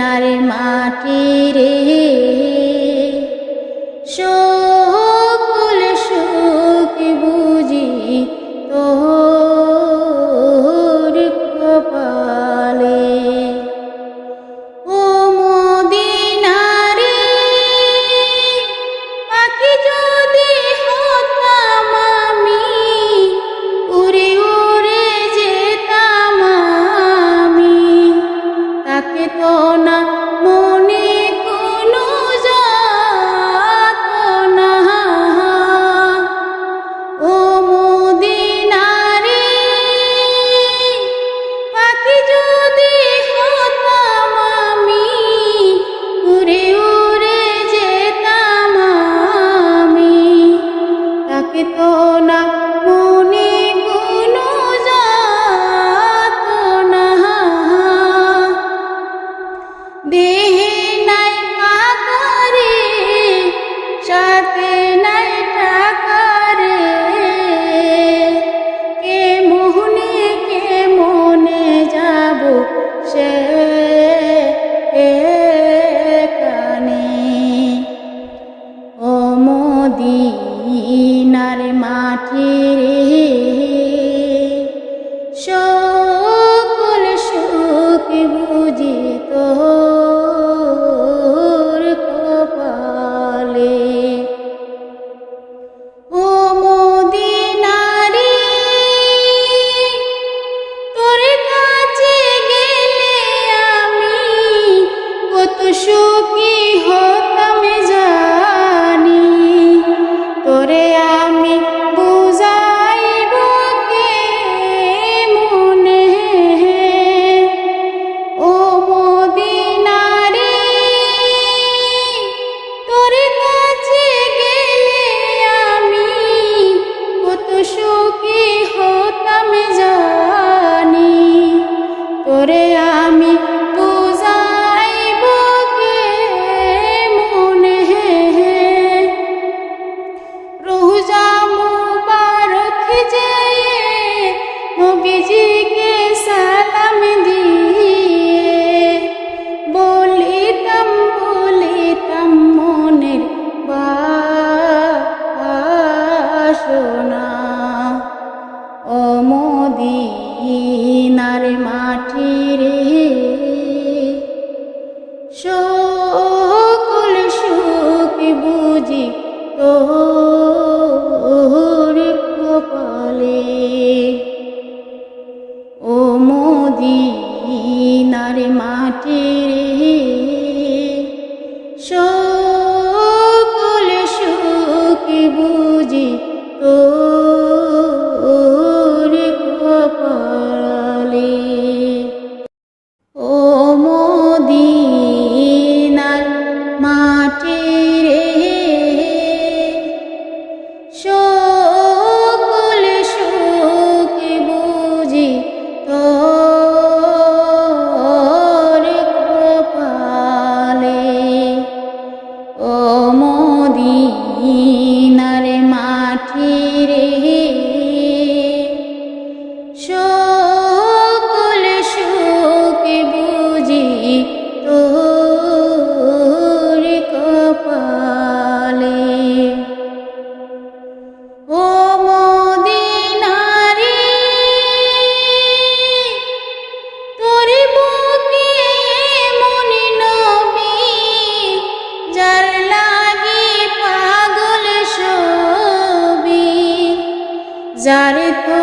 মদিনার মাটি রে সকল সুখ বুঝি তোর কপালে। ও মদিনারে পাখি যদি হতাম আমি, উড়ে উড়ে যেতাম আমি, তাকে তো না মনে কোনো যাতনা। ও মদিনারে পাখি যদি হতাম আমি, উড়ে উড়ে যেতাম আমি, তাকে তো না মনে কোনো যাতনা। দেহে নাই আকারে সাথে নাই টাকারে, কে মনে যাব সে কানে। ও মদিনার মাটি রে সকল সুখ বুঝি তোর কপালে। ও মদিনারে তোর কাছে গেলে আমি কত সুখী হতাম জানি, তোরে আমি বুঝাইব কে মনে। ও মদিনারে তোর কাছে গেলে আমি কত সুখী হতাম জানি, তোরে আমি বুঝাইব কে মনে। রোজা মুবারক যেয়ে নবীজিকে সালাম দিয়ে বলিতাম মনের বাসনা। ও মদিনার মাটি রে সকল সুখ বুঝি তোর কপালে। ও মদিনার মাটি রে সকল সুখ বুঝি তোর কপালে। ও মদিনার মাটি রে সকল সুখ বুঝি তোর কপালে। ও মদিনার মাটি রে সকল সুখ বুঝি তোর কপালে। ও মদিনারে তোর বুকে এমন নবী যার লাগি পাগল সবই, যার তো